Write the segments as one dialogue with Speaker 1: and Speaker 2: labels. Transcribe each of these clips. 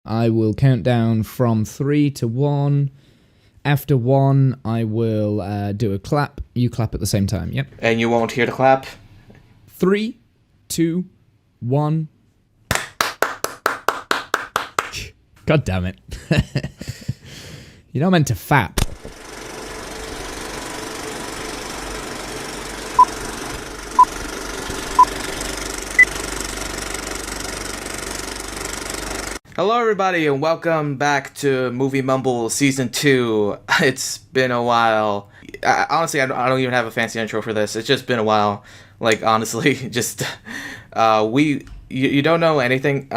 Speaker 1: I will count down from 3 to 1. After 1, I will do a clap. You clap at the same time, yep.
Speaker 2: And you won't hear the clap?
Speaker 1: 3, 2, 1. God damn it. You're not meant to fap.
Speaker 2: Hello everybody and welcome back to Movie Mumbles Season 2. It's been a while. Honestly, I don't even have a fancy intro for this. It's just been a while. Like, honestly, just... You don't know anything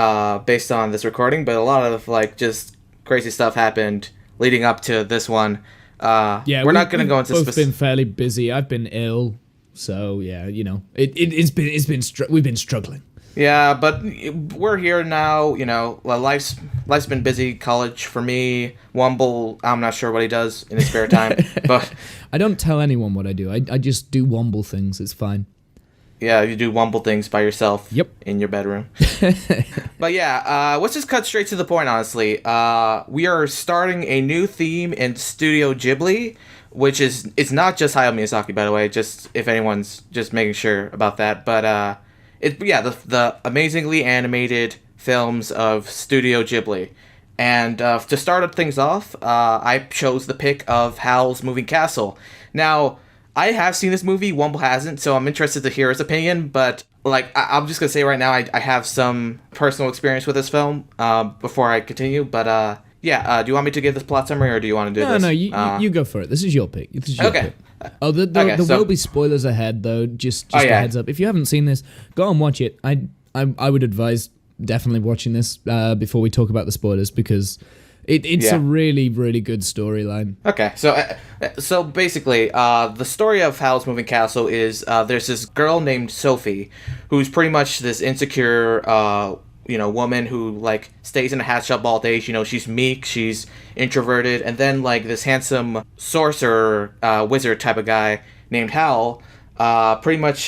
Speaker 2: based on this recording, but a lot of, like, just crazy stuff happened leading up to this one. We're not going to go into...
Speaker 1: We've both been fairly busy. I've been ill, so, yeah, you know. We've been struggling.
Speaker 2: Yeah, but we're here now, you know, life's been busy, college for me, Womble, I'm not sure what he does in his spare time, but...
Speaker 1: I don't tell anyone what I do, I just do Womble things, it's fine.
Speaker 2: Yeah, you do Womble things by yourself.
Speaker 1: Yep.
Speaker 2: In your bedroom. But yeah, let's just cut straight to the point, honestly. We are starting a new theme in Studio Ghibli, which it's not just Hayao Miyazaki, by the way, just if anyone's just making sure about that, but... the amazingly animated films of Studio Ghibli. And to start things off, I chose the pick of Howl's Moving Castle. Now, I have seen this movie, Womble hasn't, so I'm interested to hear his opinion, but like I'm just going to say right now, I have some personal experience with this film before I continue, but do you want me to give this plot summary, or do you want to do this?
Speaker 1: No, you go for it. This is your pick.
Speaker 2: Okay.
Speaker 1: Oh, there will be spoilers ahead, though. Just a heads up. If you haven't seen this, go and watch it. I would advise definitely watching this before we talk about the spoilers, because it's a really, really good storyline.
Speaker 2: Okay, so basically, the story of Howl's Moving Castle is there's this girl named Sophie, who's pretty much this insecure woman who, like, stays in a hat shop all day. You know, she's meek, she's introverted, and then, like, this handsome sorcerer, wizard type of guy named Howl, pretty much,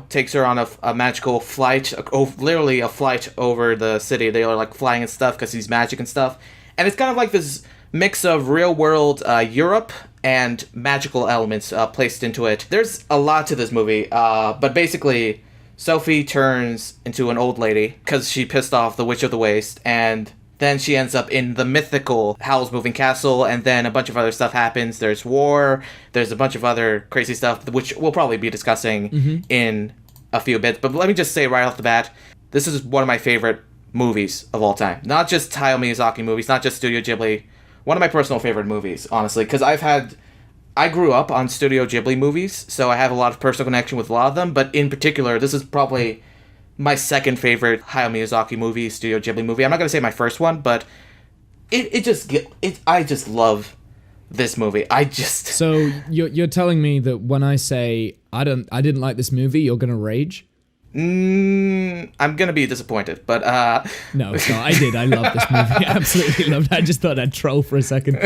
Speaker 2: takes her on a magical flight, literally a flight over the city. They are, like, flying and stuff because he's magic and stuff. And it's kind of like this mix of real-world Europe and magical elements placed into it. There's a lot to this movie, but basically... Sophie turns into an old lady because she pissed off the Witch of the Waste, and then she ends up in the mythical Howl's Moving Castle, and then a bunch of other stuff happens. There's war, there's a bunch of other crazy stuff, which we'll probably be discussing in a few bits. But let me just say right off the bat, this is one of my favorite movies of all time. Not just Hayao Miyazaki movies, not just Studio Ghibli. One of my personal favorite movies, honestly, because I grew up on Studio Ghibli movies, so I have a lot of personal connection with a lot of them, but in particular, this is probably my second favorite Hayao Miyazaki movie, Studio Ghibli movie. I'm not going to say my first one, but I just love this movie.
Speaker 1: So you're telling me that when I say I didn't like this movie, you're going to rage?
Speaker 2: I'm going to be disappointed, but...
Speaker 1: No, I did. I love this movie. I absolutely loved it. I just thought I'd troll for a second.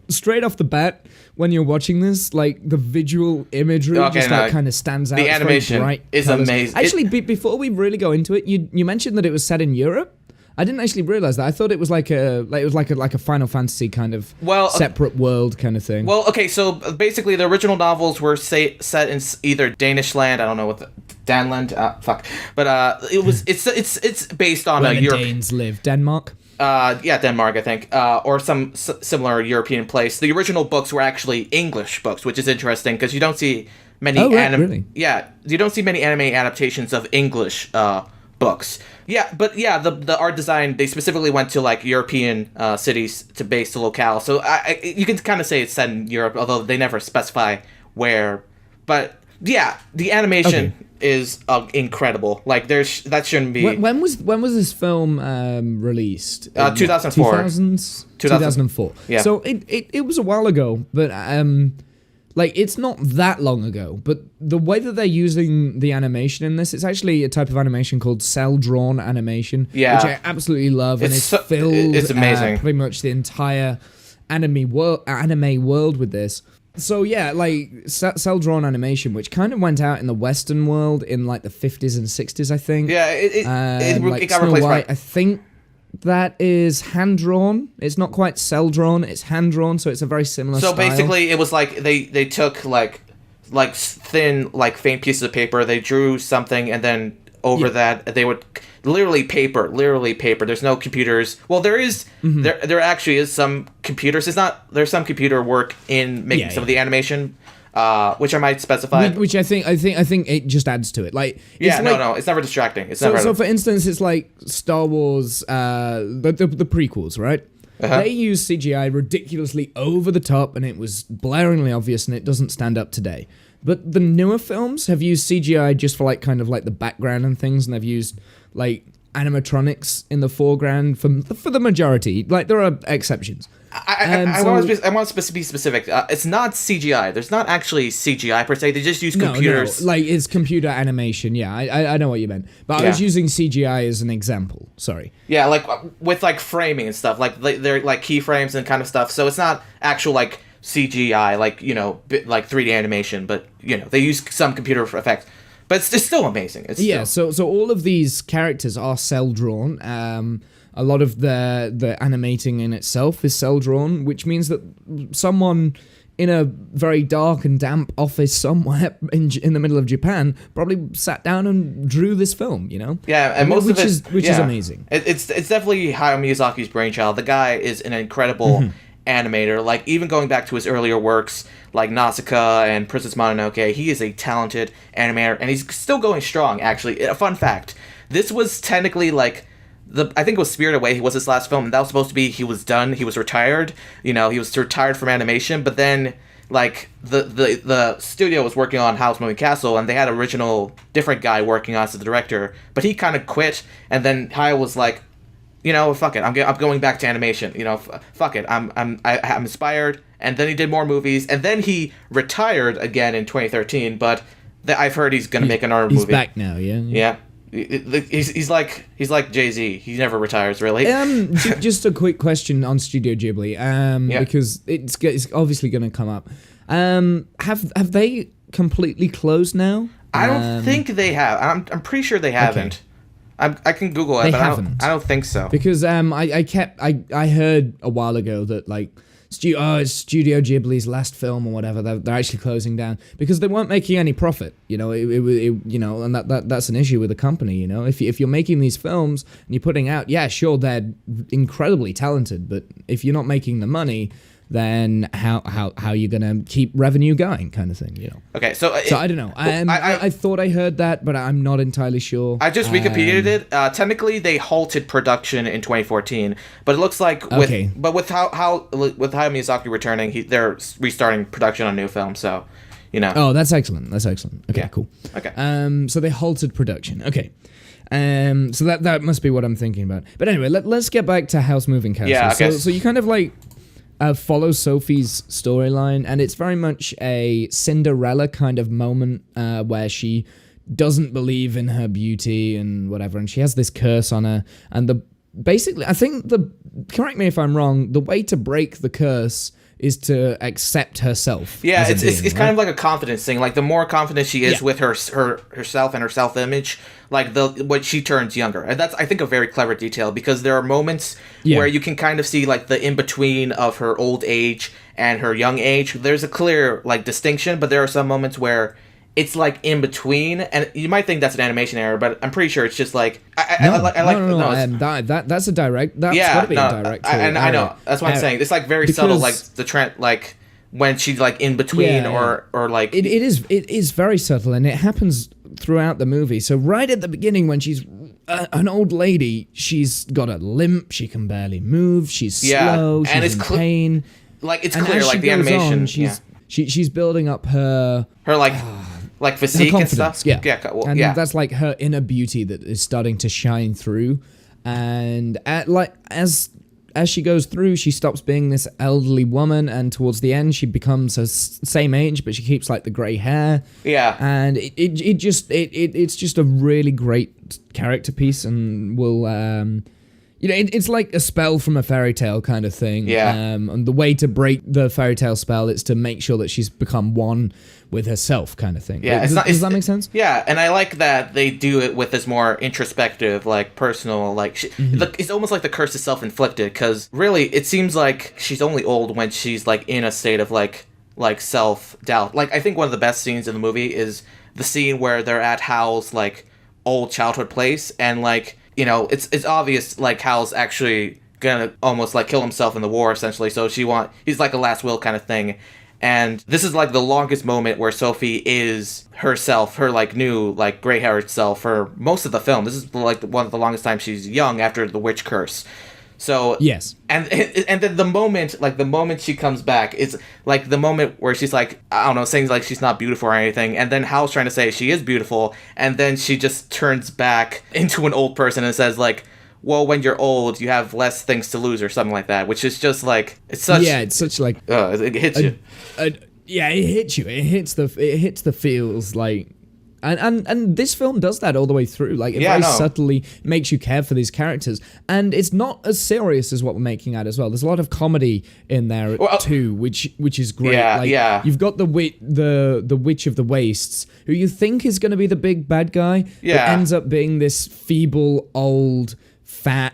Speaker 1: Straight off the bat, when you're watching this, like, the visual imagery kind of stands out.
Speaker 2: The animation is amazing.
Speaker 1: Actually, before we really go into it, you mentioned that it was set in Europe. I didn't actually realize that. I thought it was like a Final Fantasy kind of separate world kind of thing.
Speaker 2: Well, okay, so basically the original novels were set in either Danish land, I don't know what Danland, but it's based on
Speaker 1: where the
Speaker 2: Europe.
Speaker 1: Danes live, Denmark.
Speaker 2: Denmark, I think, or some similar European place. The original books were actually English books, which is interesting because you don't see many you don't see many anime adaptations of English books. Yeah, but the art design, they specifically went to, like, European cities to base the locale. So you can kind of say it's set in Europe, although they never specify where. But yeah, the animation is incredible. Like, that shouldn't be.
Speaker 1: When was this film released?
Speaker 2: 2004.
Speaker 1: 2004.
Speaker 2: Yeah.
Speaker 1: So it was a while ago, but it's not that long ago. But the way that they're using the animation in this, it's actually a type of animation called Cel Drawn Animation, which I absolutely love, and it's filled
Speaker 2: it's amazing.
Speaker 1: Pretty much the entire anime world with this. So yeah, like Cel Drawn Animation, which kind of went out in the Western world in like the 50s and 60s, I think.
Speaker 2: Yeah, it got
Speaker 1: Snow
Speaker 2: replaced
Speaker 1: White,
Speaker 2: by...
Speaker 1: I think that is hand drawn. It's not quite cel drawn. It's hand drawn, so it's a very similar.
Speaker 2: So
Speaker 1: style.
Speaker 2: basically, it was like they took like thin, like faint pieces of paper. They drew something, and then over that they would literally paper. There's no computers. Well, there is. There actually is some computers. There's some computer work in making some of the animation. Which I might specify.
Speaker 1: Which I think it just adds to it. Like
Speaker 2: it's never distracting.
Speaker 1: So for instance, it's like Star Wars, the prequels, right? They use CGI ridiculously over the top, and it was blaringly obvious, and it doesn't stand up today. But the newer films have used CGI just for like kind of like the background and things, and they've used like animatronics in the foreground for the majority. Like there are exceptions.
Speaker 2: I want to be specific. It's not CGI. There's not actually CGI per se. They just use computers.
Speaker 1: No. Like it's computer animation. Yeah, I know what you meant. But I was using CGI as an example. Sorry.
Speaker 2: Yeah, like with like framing and stuff. Like they're like keyframes and kind of stuff. So it's not actual like CGI, like like 3D animation. But they use some computer effects. But it's still amazing.
Speaker 1: So all of these characters are cel drawn. A lot of the animating in itself is cel drawn, which means that someone in a very dark and damp office somewhere in the middle of Japan probably sat down and drew this film.
Speaker 2: Yeah, and most of it
Speaker 1: is amazing.
Speaker 2: It's definitely Hayao Miyazaki's brainchild. The guy is an incredible animator. Like even going back to his earlier works like Nausicaa and Princess Mononoke, he is a talented animator, and he's still going strong. Actually, a fun fact: this was technically like. I think it was Spirited Away. He was his last film, and that was supposed to be he was done. He was retired. He was retired from animation. But then, like the studio was working on Howl'S Moving Castle, and they had an original different guy working on as the director. But he kind of quit, and then Hayao was like, fuck it, I'm going back to animation. Fuck it, I'm inspired. And then he did more movies, and then he retired again in 2013. But I've heard he's gonna make another movie.
Speaker 1: He's back now. Yeah.
Speaker 2: He's like Jay-Z. He never retires, really.
Speaker 1: Just a quick question on Studio Ghibli, because it's obviously going to come up. Have they completely closed now?
Speaker 2: I don't think they have. I'm pretty sure they haven't. Okay. I can Google it, but I don't think so.
Speaker 1: Because I heard a while ago that like. It's Studio Ghibli's last film or whatever. They're actually closing down because they weren't making any profit. And that's an issue with the company. If you're making these films and you're putting out, sure, they're incredibly talented, but if you're not making the money, then how are you gonna keep revenue going, kind of thing,
Speaker 2: Okay, so
Speaker 1: I don't know. I thought I heard that, but I'm not entirely sure.
Speaker 2: I just Wikipedia'd it. Technically, they halted production in 2014, but it looks like with Hayao Miyazaki returning, they're restarting production on a new film. So,
Speaker 1: Oh, that's excellent. Okay, cool.
Speaker 2: Okay.
Speaker 1: So they halted production. Okay. So that must be what I'm thinking about. But anyway, let's get back to Howl'S Moving Castle.
Speaker 2: Yeah. Okay.
Speaker 1: So you kind of like. Follow Sophie's storyline, and it's very much a Cinderella kind of moment where she doesn't believe in her beauty and whatever, and she has this curse on her. And basically, I think correct me if I'm wrong, the way to break the curse is to accept herself.
Speaker 2: Yeah, it's kind of like a confidence thing. Like the more confident she is with herself and her self-image, like what she turns younger. And that's, I think, a very clever detail, because there are moments where you can kind of see like the in-between of her old age and her young age. There's a clear like distinction, but there are some moments where it's like in between, and you might think that's an animation error, but I'm pretty sure it's just like that's
Speaker 1: a direct. That's gotta be a direct.
Speaker 2: I know that's what I'm saying. It's like very subtle, like the trend, like when she's like in between, or like
Speaker 1: it is very subtle, and it happens throughout the movie. So right at the beginning, when she's an old lady, she's got a limp, she can barely move, she's slow, she's in pain.
Speaker 2: Like it's clear, like the animation.
Speaker 1: She's building up her
Speaker 2: like physique and stuff.
Speaker 1: That's like her inner beauty that is starting to shine through, and as she goes through, she stops being this elderly woman, and towards the end, she becomes her same age, but she keeps like the grey hair.
Speaker 2: Yeah,
Speaker 1: and it's just a really great character piece, and will It's like a spell from a fairy tale kind of thing.
Speaker 2: Yeah.
Speaker 1: And the way to break the fairy tale spell is to make sure that she's become one with herself kind of thing.
Speaker 2: Yeah.
Speaker 1: Does that make sense?
Speaker 2: Yeah, and I like that they do it with this more introspective, like, personal, like, it's almost like the curse is self-inflicted, because really, it seems like she's only old when she's, like, in a state of, like self-doubt. Like, I think one of the best scenes in the movie is the scene where they're at Howl's, like, old childhood place, and, like, it's obvious, like, Howl's actually gonna almost, like, kill himself in the war, essentially, so he's like a last will kind of thing, and this is, like, the longest moment where Sophie is herself, her, like, new, like, gray-haired self for most of the film. This is, like, one of the longest times she's young after the witch curse. So
Speaker 1: yes,
Speaker 2: and then the moment she comes back is like the moment where she's like, I don't know, saying like she's not beautiful or anything, and then Hal's trying to say she is beautiful, and then she just turns back into an old person and says like, well, when you're old, you have less things to lose or something like that, which is just like it's such like it hits you.
Speaker 1: Yeah, it hits you. It hits the feels like. And this film does that all the way through. Like, it very subtly makes you care for these characters. And it's not as serious as what we're making out as well. There's a lot of comedy in there, too, which is great.
Speaker 2: Yeah.
Speaker 1: You've got the Witch of the Wastes, who you think is going to be the big bad guy, but ends up being this feeble, old, fat,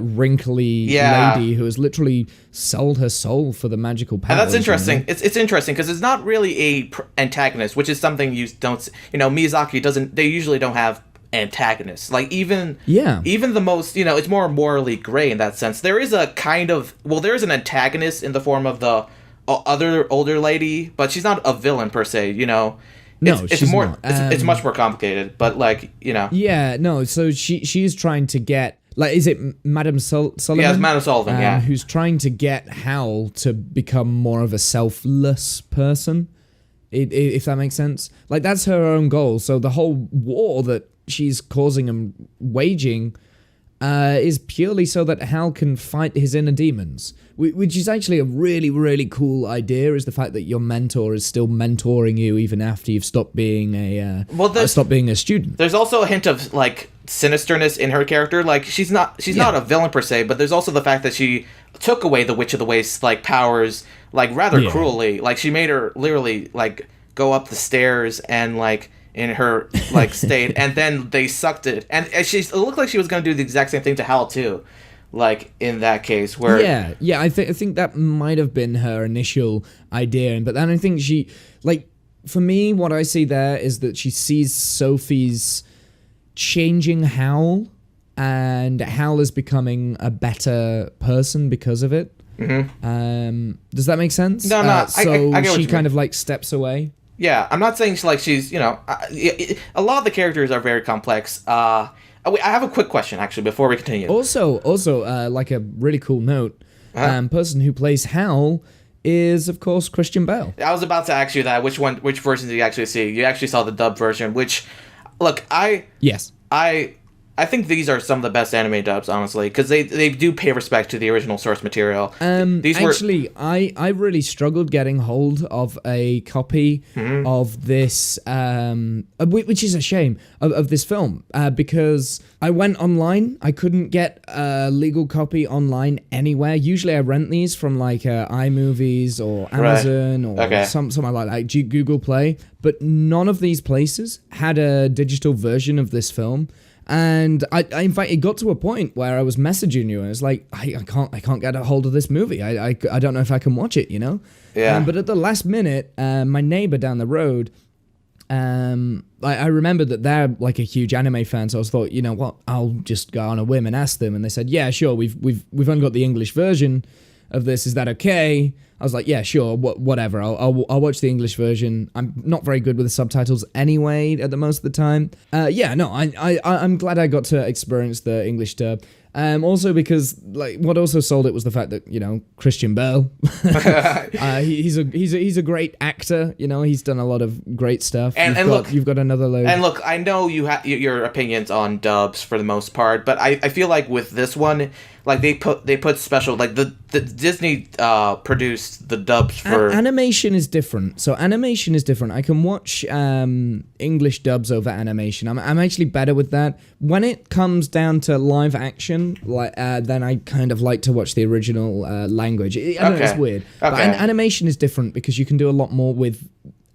Speaker 1: wrinkly lady who has literally sold her soul for the magical powers.
Speaker 2: And that's interesting. It's interesting because it's not really a antagonist, which is something you don't. Miyazaki doesn't. They usually don't have antagonists. Like even the most. It's more morally gray in that sense. There is a kind of there is an antagonist in the form of the other older lady, but she's not a villain per se.
Speaker 1: No,
Speaker 2: it's more. Not. It's much more complicated. But
Speaker 1: Yeah. No. So she's trying to get. Like, is it Madame Sullivan?
Speaker 2: Yeah, it's Madame Sullivan,
Speaker 1: who's trying to get Howl to become more of a selfless person, if that makes sense. Like, that's her own goal. So the whole war that she's causing and waging is purely so that Hal can fight his inner demons, which is actually a really, really cool idea, is the fact that your mentor is still mentoring you even after you've stopped being a student.
Speaker 2: There's also a hint of, like, sinisterness in her character. Like, she's not a villain per se, but there's also the fact that she took away the Witch of the Waste, like, powers, like, rather cruelly. Like, she made her literally, like, go up the stairs and, like, in her like state, and then they sucked it, and it looked like she was going to do the exact same thing to Hal too, like in that case where
Speaker 1: I think that might have been her initial idea, but then I think she, like, for me, what I see there is that she sees Sophie's changing Hal, and Hal is becoming a better person because of it. Does that make sense?
Speaker 2: No,
Speaker 1: so
Speaker 2: I get
Speaker 1: she kind of like steps away.
Speaker 2: Yeah, I'm not saying she's, a lot of the characters are very complex. I have a quick question, actually, before we continue.
Speaker 1: Also, like a really cool note, person who plays Hal is, of course, Christian Bale.
Speaker 2: I was about to ask you that. Which version did you actually see? You actually saw the dub version, which, look,
Speaker 1: Yes.
Speaker 2: I think these are some of the best anime dubs, honestly, because they do pay respect to the original source material.
Speaker 1: I really struggled getting hold of a copy of this, which is a shame, of this film, because I went online. I couldn't get a legal copy online anywhere. Usually I rent these from like iMovies or Amazon or something like that, Google Play, but none of these places had a digital version of this film. And I in fact, it got to a point where I was messaging you, and it's like, I can't get a hold of this movie. I don't know if I can watch it,
Speaker 2: Yeah.
Speaker 1: But at the last minute, my neighbor down the road, I remembered that they're like a huge anime fan, so I thought, you know what, I'll just go on a whim and ask them, and they said, yeah, sure, we've only got the English version of this. Is that okay? I was like, yeah, sure, whatever. I'll watch the English version. I'm not very good with the subtitles anyway at the most of the time. I'm glad I got to experience the English dub. Also because, like, what also sold it was the fact that, Christian Bale, he's a great actor. He's done a lot of great stuff. You've got another load.
Speaker 2: And look, I know you have your opinions on dubs for the most part, but I feel like with this one, like they put special, like the Disney produced use the dubs for...
Speaker 1: Animation is different. So animation is different. I can watch English dubs over animation. I'm actually better with that. When it comes down to live action, then I kind of like to watch the original language. I know it's weird. But animation is different because you can do a lot more with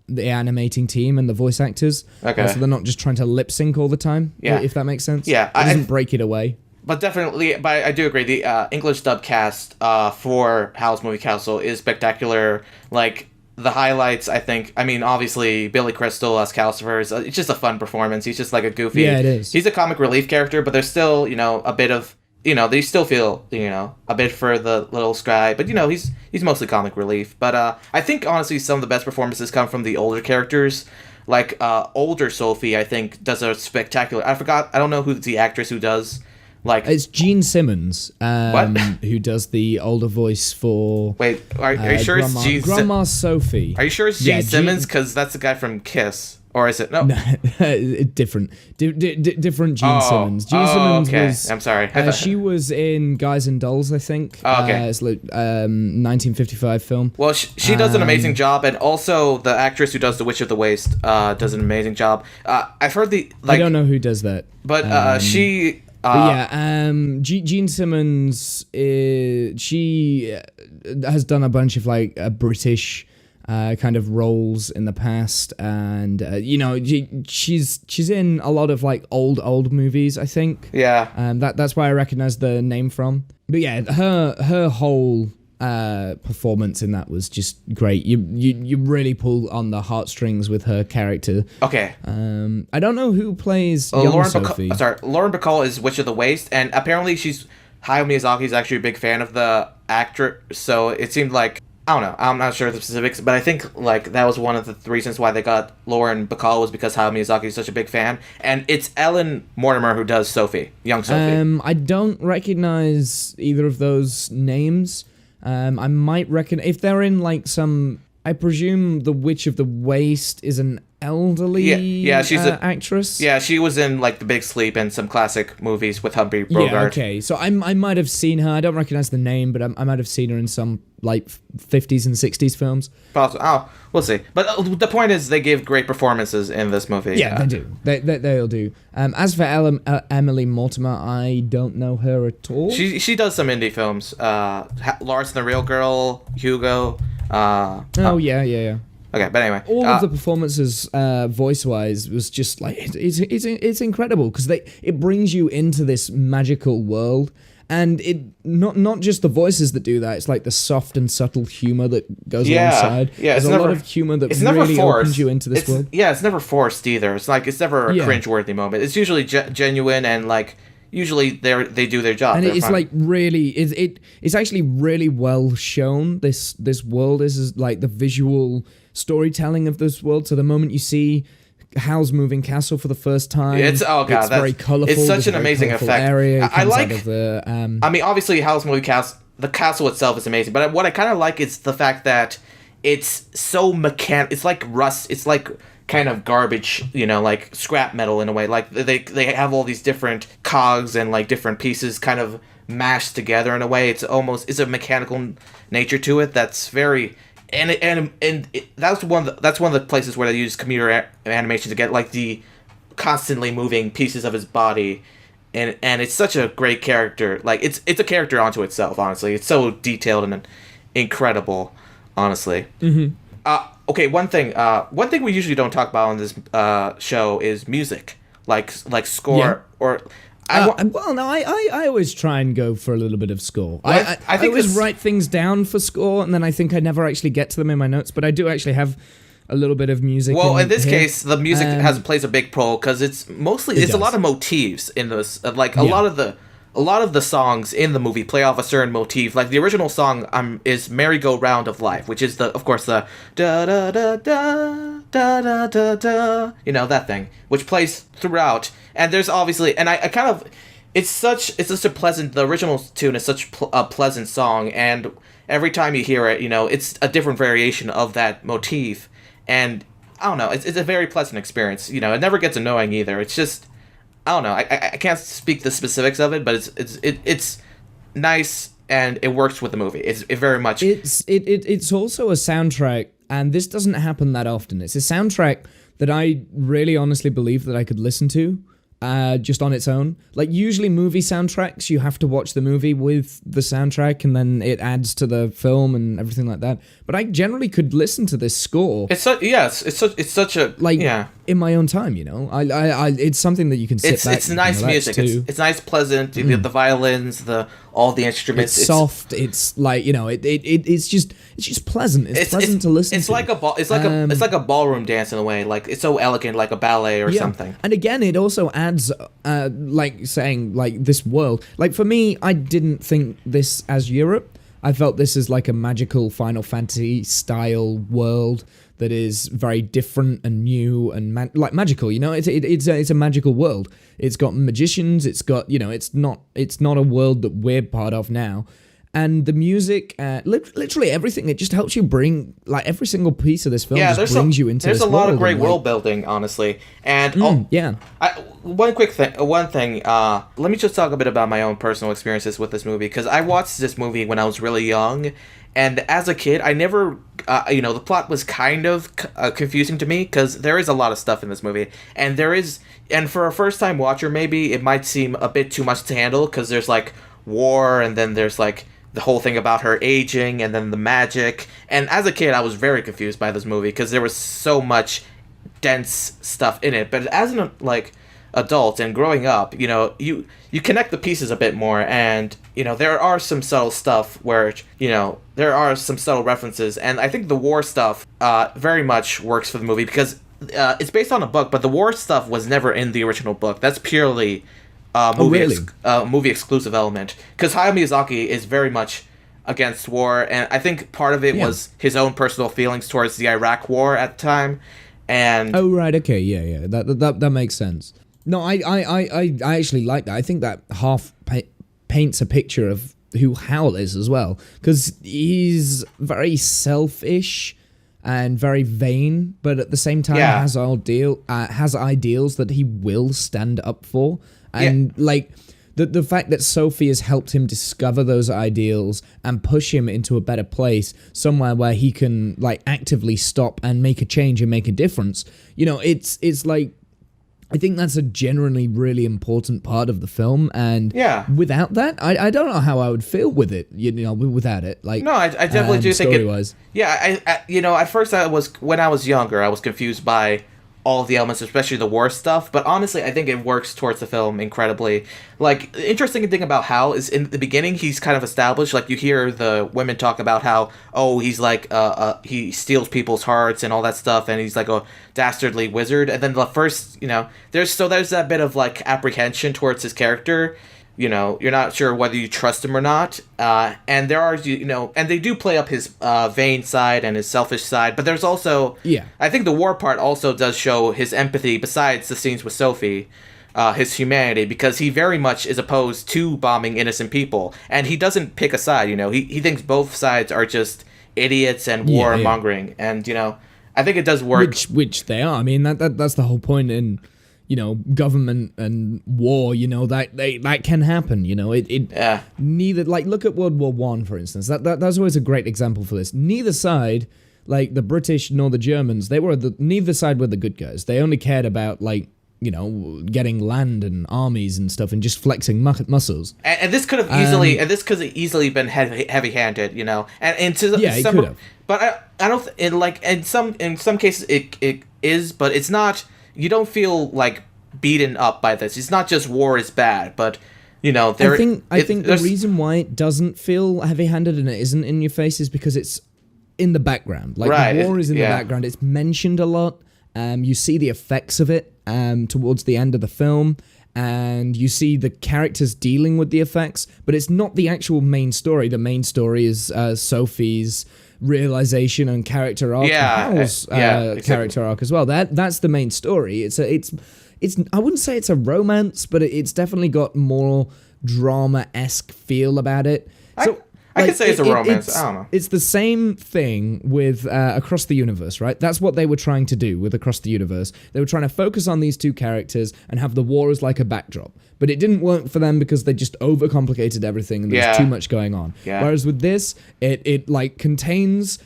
Speaker 1: the animating team and the voice actors. So they're not just trying to lip sync all the time, if that makes sense.
Speaker 2: Yeah.
Speaker 1: It doesn't break it away.
Speaker 2: But definitely, I do agree, the English dub cast for Howl's Moving Castle is spectacular. Like, the highlights, I think, I mean, obviously, Billy Crystal as Calcifer, it's just a fun performance. He's just like a goofy...
Speaker 1: Yeah, it is.
Speaker 2: He's a comic relief character, but there's still, a bit of... they still feel, a bit for the little scribe, but, he's mostly comic relief. But I think, honestly, some of the best performances come from the older characters. Like, older Sophie, I think, does a spectacular... I don't know who the actress who does...
Speaker 1: It's Gene Simmons, who does the older voice for...
Speaker 2: Wait, are you sure it's Gene...
Speaker 1: Grandma Sophie.
Speaker 2: Are you sure it's Gene Simmons? Because that's the guy from Kiss. Or is it? No.
Speaker 1: Different. Different Gene Simmons. Gene Simmons was...
Speaker 2: I'm sorry.
Speaker 1: She was in Guys and Dolls, I think. It's like 1955 film.
Speaker 2: Well, she does an amazing job, and also the actress who does The Witch of the Waste does an amazing job. I've heard
Speaker 1: I don't know who does that.
Speaker 2: But she...
Speaker 1: Gene Simmons, she has done a bunch of British kind of roles in the past, and she's in a lot of old movies, I think.
Speaker 2: Yeah.
Speaker 1: That's why I recognize the name from. But yeah, her whole performance in that was just great. You really pull on the heartstrings with her character.
Speaker 2: Okay.
Speaker 1: I don't know who plays young Sophie.
Speaker 2: Lauren Bacall is Witch of the Waste, and apparently Hayao Miyazaki is actually a big fan of the actor, so it seemed like, I don't know, I'm not sure of the specifics, but I think that was one of the reasons why they got Lauren Bacall was because Hayao Miyazaki is such a big fan, and it's Ellen Mortimer who does Sophie, young Sophie.
Speaker 1: I don't recognize either of those names. I might reckon if they're in some... I presume the Witch of the Waste is an elderly she's an actress.
Speaker 2: Yeah, she was in The Big Sleep and some classic movies with Humphrey Bogart.
Speaker 1: Yeah, okay. So I might have seen her. I don't recognize the name, but I might have seen her in some 50s and 60s films.
Speaker 2: Possibly. Oh, we'll see. But the point is, they give great performances in this movie.
Speaker 1: Yeah, they do. They all do. As for Emily Mortimer, I don't know her at all.
Speaker 2: She does some indie films. Lars and the Real Girl, Hugo.
Speaker 1: Yeah.
Speaker 2: Okay, but anyway,
Speaker 1: all of the performances, voice-wise, was just it's incredible because it brings you into this magical world, and it not just the voices that do that. It's the soft and subtle humor that goes alongside. Yeah, there's a lot of humor that really opens you into this world.
Speaker 2: Yeah, it's never forced either. It's it's never a cringeworthy moment. It's usually genuine and usually they do their job.
Speaker 1: And it's really it's actually really well shown. This world is the visual storytelling of this world. So the moment you see Howl's Moving Castle for the first time, it's very colorful.
Speaker 2: It's such an amazing effect.
Speaker 1: Area.
Speaker 2: I mean, obviously Howl's Moving Castle, the castle itself is amazing, but what I kind of like is the fact that it's so It's like rust. It's kind of garbage, scrap metal in a way. They have all these different cogs and different pieces kind of mashed together in a way. It's a mechanical nature to it that's very... And that's one of the places where they use computer animation to get the constantly moving pieces of his body, and it's such a great character. It's a character onto itself. Honestly, it's so detailed and incredible. Honestly. Mm-hmm. Okay, one thing we usually don't talk about on this show is music, score or.
Speaker 1: I always try and go for a little bit of score. I always write things down for score, and then I think I never actually get to them in my notes, but I do actually have a little bit of music.
Speaker 2: Well, in this case, the music plays a big role because it's a lot of motifs in this. A lot of the songs in the movie play off a certain motif. The original song is "Merry-Go-Round of Life," which is of course the da da da da da da da da. That thing, which plays throughout. And there's obviously, and I kind of, it's such a pleasant. The original tune is such a pleasant song, and every time you hear it, it's a different variation of that motif, and I don't know, it's a very pleasant experience. It never gets annoying either. It's just, I don't know, I can't speak the specifics of it, but it's nice and it works with the movie. It very much.
Speaker 1: It's also a soundtrack, and this doesn't happen that often. It's a soundtrack that I really honestly believe that I could listen to just on its own. Like, usually movie soundtracks, you have to watch the movie with the soundtrack, and then it adds to the film and everything like that. But I generally could listen to this score.
Speaker 2: It's such a
Speaker 1: like, yeah, in my own time, you know. I it's something that you can sit back.
Speaker 2: It's nice music. It's nice, pleasant. The violins, all the instruments.
Speaker 1: It's soft. It's like, you know, it's just pleasant. It's pleasant to listen to.
Speaker 2: It's like a ballroom dance in a way. Like, it's so elegant, like a ballet or something.
Speaker 1: And again, it also adds, like saying, like, this world. Like, for me, I didn't think this as Europe. I felt this is like a magical Final Fantasy style world that is very different and new and like magical, you know. It's a magical world. It's got magicians. It's got, you know, it's not a world that we're part of now. And the music, literally everything, it just helps you bring, like, every single piece of this film just brings you into this world.
Speaker 2: There's a lot of great world building, honestly. And one thing. Let me just talk a bit about my own personal experiences with this movie, because I watched this movie when I was really young, and as a kid, I never, the plot was kind of confusing to me, because there is a lot of stuff in this movie, and for a first-time watcher, maybe it might seem a bit too much to handle, because there's, like, war, and then there's, like, the whole thing about her aging, and then the magic. And as a kid, I was very confused by this movie because there was so much dense stuff in it. But as an adult and growing up, you know, you connect the pieces a bit more, and, you know, there are some subtle stuff where, you know, there are some subtle references, and I think the war stuff very much works for the movie because it's based on a book, but the war stuff was never in the original book. That's purely movie exclusive element, because Hayao Miyazaki is very much against war, and I think part of it was his own personal feelings towards the Iraq War at the time. And
Speaker 1: that makes sense. No, I actually like that. I think that half paints a picture of who Howl is as well, because he's very selfish and very vain, but at the same time has ideals that he will stand up for. And like the fact that Sophie has helped him discover those ideals and push him into a better place, somewhere where he can, like, actively stop and make a change and make a difference. You know, it's like, I think that's a genuinely really important part of the film, and without that, I don't know how I would feel with it. You know, without it, like,
Speaker 2: no, I definitely do think
Speaker 1: story-wise.
Speaker 2: I you know, at first when I was younger, I was confused by all of the elements, especially the war stuff, but honestly, I think it works towards the film incredibly. Like, the interesting thing about Hal is, in the beginning, he's kind of established, like, you hear the women talk about how, he's like, he steals people's hearts and all that stuff, and he's like a dastardly wizard, and then the first, you know, there's that bit of, like, apprehension towards his character. You know, you're not sure whether you trust him or not. And there are, you know, and they do play up his vain side and his selfish side. But there's also, I think the war part also does show his empathy, besides the scenes with Sophie, his humanity, because he very much is opposed to bombing innocent people. And he doesn't pick a side, you know. He thinks both sides are just idiots and warmongering. And, you know, I think it does work.
Speaker 1: Which they are. I mean, that's the whole point in, you know, government and war, you know, that can happen, you know. Neither, like, look at World War One, for instance. That's always a great example for this. Neither side, like the British nor the Germans, neither side were the good guys. They only cared about, like, you know, getting land and armies and stuff and just flexing muscles.
Speaker 2: And this could have easily been heavy-handed, you know. And to
Speaker 1: it could have.
Speaker 2: But I don't in some cases it is, but it's not. You don't feel, like, beaten up by this. It's not just war is bad, but, you know,
Speaker 1: I think the reason why it doesn't feel heavy-handed and it isn't in your face is because it's in the background. Like, the war is in the background. It's mentioned a lot. You see the effects of it towards the end of the film, and you see the characters dealing with the effects, but it's not the actual main story. The main story is Sophie's realization and character arc, character arc as well. That's the main story. It's I wouldn't say it's a romance, but it's definitely got more drama-esque feel about it. So
Speaker 2: I could say it's a romance. I don't know.
Speaker 1: It's the same thing with Across the Universe, right? That's what they were trying to do with Across the Universe. They were trying to focus on these two characters and have the war as like a backdrop. But it didn't work for them because they just overcomplicated everything and there was too much going on. Yeah. Whereas with this, it like contains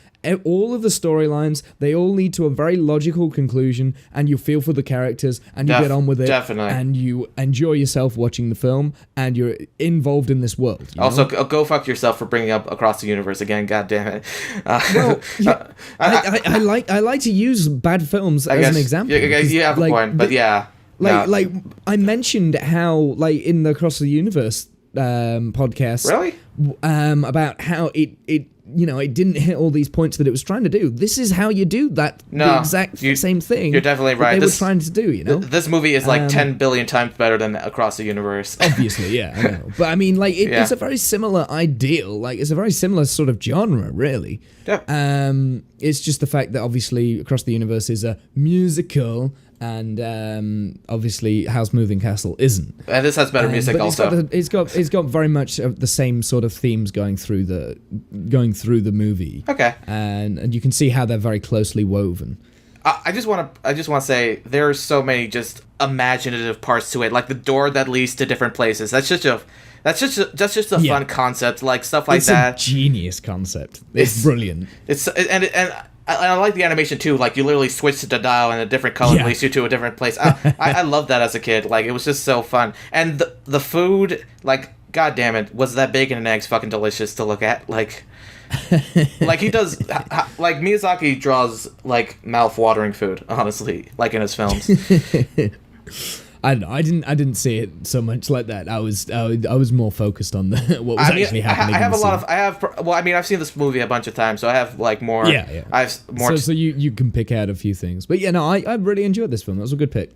Speaker 1: all of the storylines. They all lead to a very logical conclusion, and you feel for the characters, and you get on with it.
Speaker 2: Definitely.
Speaker 1: And you enjoy yourself watching the film, and you're involved in this world.
Speaker 2: Also, go fuck yourself for bringing up Across the Universe again. God damn it.
Speaker 1: I like to use bad films as an example.
Speaker 2: You have a point, but yeah.
Speaker 1: Like I mentioned how, like, in the Across the Universe podcast,
Speaker 2: really,
Speaker 1: about how it didn't hit all these points that it was trying to do. This is how you do that. The exact same thing.
Speaker 2: You're definitely right.
Speaker 1: They were trying to do.
Speaker 2: This movie is like 10 billion times better than Across the Universe.
Speaker 1: Obviously, yeah, I know. But I mean, like, it's a very similar ideal. Like, it's a very similar sort of genre, really.
Speaker 2: Yeah.
Speaker 1: It's just the fact that obviously Across the Universe is a musical. And obviously, Howl's Moving Castle isn't.
Speaker 2: And this has better music also.
Speaker 1: It's got very much of the same sort of themes going through the movie.
Speaker 2: Okay.
Speaker 1: And you can see how they're very closely woven.
Speaker 2: I just want to say there are so many just imaginative parts to it, like the door that leads to different places. That's just a fun concept, like stuff like that.
Speaker 1: It's a genius concept. It's brilliant.
Speaker 2: And I like the animation too. Like, you literally switch to the dial and a different color leads you to a different place. I loved that as a kid. Like, it was just so fun. And the food, like, god damn it, was that bacon and eggs fucking delicious to look at? Like he does. Like, Miyazaki draws like mouth-watering food, honestly, like in his films.
Speaker 1: I don't know. I didn't see it so much like that. I was more focused on what was actually happening.
Speaker 2: I've seen this movie a bunch of times, so I have like more.
Speaker 1: Yeah.
Speaker 2: I have more.
Speaker 1: So you can pick out a few things, but yeah, no, I really enjoyed this film. That was a good pick.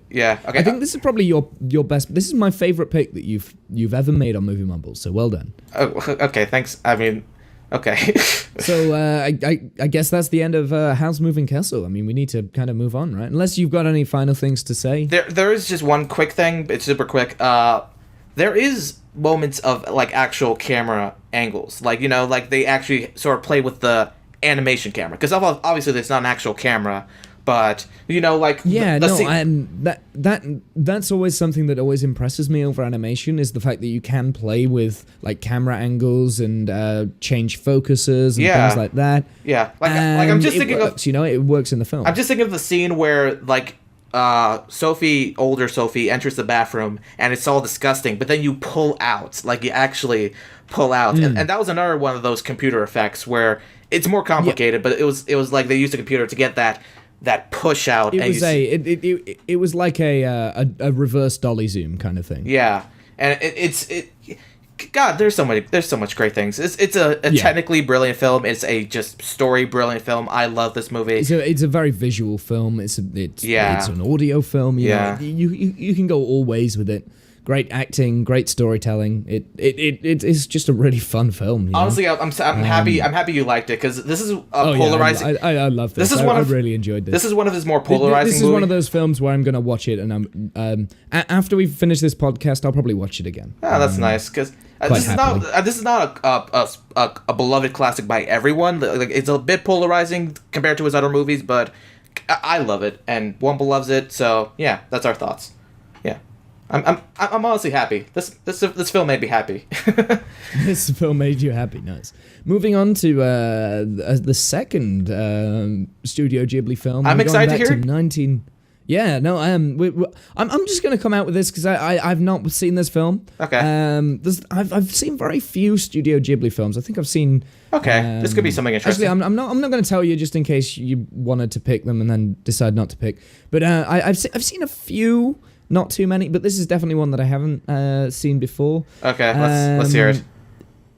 Speaker 2: Yeah. Okay.
Speaker 1: I think this is probably your best. This is my favorite pick that you've ever made on Movie Mumbles. So well done.
Speaker 2: Oh, okay. Thanks. I mean. Okay.
Speaker 1: So I guess that's the end of Howl's Moving Castle. I mean, we need to kind of move on, right? Unless you've got any final things to say.
Speaker 2: There is just one quick thing. It's super quick. There is moments of like actual camera angles, like, like they actually sort of play with the animation camera, because obviously there's not an actual camera. But
Speaker 1: that's always something that always impresses me over animation, is the fact that you can play with like camera angles and change focuses and things like that.
Speaker 2: Yeah, like I'm just thinking
Speaker 1: of it works in the film.
Speaker 2: I'm just thinking of the scene where like older Sophie enters the bathroom and it's all disgusting, but then you pull out, like you actually pull out, and that was another one of those computer effects where it's more complicated, but it was like they used a computer to get that push out.
Speaker 1: It was like a reverse dolly zoom kind of thing.
Speaker 2: Yeah, and God, there's so much great things. It's a technically brilliant film. It's a just story brilliant film. I love this movie.
Speaker 1: It's a very visual film. It's an audio film. You know, you can go all ways with it. Great acting, great storytelling. It's just a really fun film.
Speaker 2: Honestly, I'm happy. I'm happy you liked it, because this is polarizing.
Speaker 1: I love this. I really enjoyed this.
Speaker 2: This is one of his more polarizing.
Speaker 1: This is one of those films where I'm gonna watch it, and I'm after we finish this podcast, I'll probably watch it again.
Speaker 2: Oh, that's nice, because this is not a beloved classic by everyone. Like, it's a bit polarizing compared to his other movies, but I love it, and Womble loves it. So yeah, that's our thoughts. Yeah. I'm honestly happy. This film made me happy.
Speaker 1: This film made you happy. Nice. Moving on to the second Studio Ghibli film.
Speaker 2: I'm excited to hear it.
Speaker 1: Yeah, no, I'm just gonna come out with this because I've not seen this film.
Speaker 2: Okay.
Speaker 1: I've seen very few Studio Ghibli films. I think I've seen.
Speaker 2: Okay, this could be something interesting.
Speaker 1: Actually, I'm not going to tell you, just in case you wanted to pick them and then decide not to pick. But I've seen a few. Not too many, but this is definitely one that I haven't seen before.
Speaker 2: Okay, let's hear it.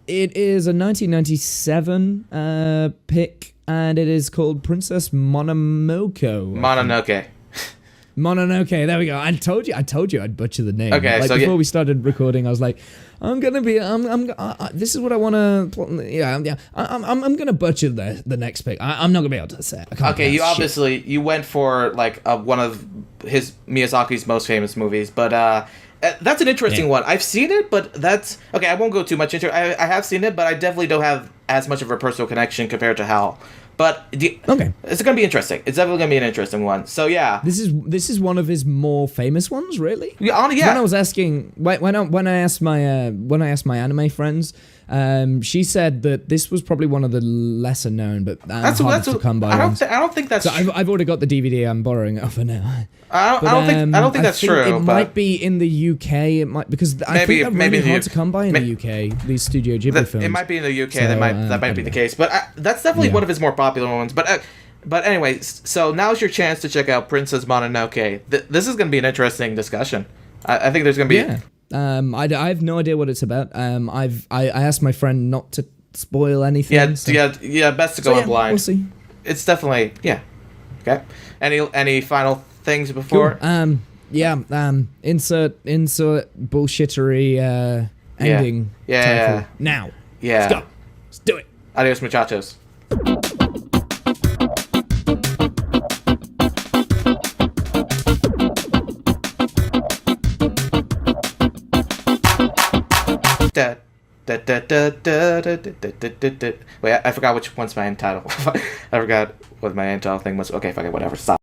Speaker 1: It is a 1997 pick, and it is called Princess Mononoke. Mononoke. There we go. I told you I'd butcher the name.
Speaker 2: Okay,
Speaker 1: like, so before we started recording, I was like, this is what I want to. Yeah. I'm gonna butcher the next pick. I'm not gonna be able to say it.
Speaker 2: Okay, you went for like one of his Miyazaki's most famous movies, but That's an interesting one. I've seen it, but that's okay. I won't go too much into it. I have seen it, but I definitely don't have as much of a personal connection compared to Howl. But it's gonna be interesting. It's definitely gonna be an interesting one. So yeah,
Speaker 1: this is one of his more famous ones, really.
Speaker 2: Yeah. When
Speaker 1: I was asking when I asked my anime friends, she said that this was probably one of the lesser known, but that's to come by.
Speaker 2: I don't think that's.
Speaker 1: So I've already got the DVD. I'm borrowing it for now.
Speaker 2: I don't think that's true.
Speaker 1: It might be in the UK. It might because I think they're really hard to come by in the UK. These Studio Ghibli films.
Speaker 2: It might be in the UK. So, that might be the case. But that's definitely one of his more popular ones. But anyway, so now's your chance to check out Princess Mononoke. This is going to be an interesting discussion. I think there's going to be.
Speaker 1: Yeah. I have no idea what it's about. I asked my friend not to spoil anything.
Speaker 2: Yeah. Best to go in blind.
Speaker 1: We'll see.
Speaker 2: It's definitely Okay. Any final things before?
Speaker 1: Cool. Insert bullshittery ending.
Speaker 2: Yeah.
Speaker 1: Now.
Speaker 2: Yeah.
Speaker 1: Let's go. Let's do it.
Speaker 2: Adios, muchachos. Wait, I forgot which one's my end title. I forgot what my end title thing was. Okay, fuck it, whatever. Stop.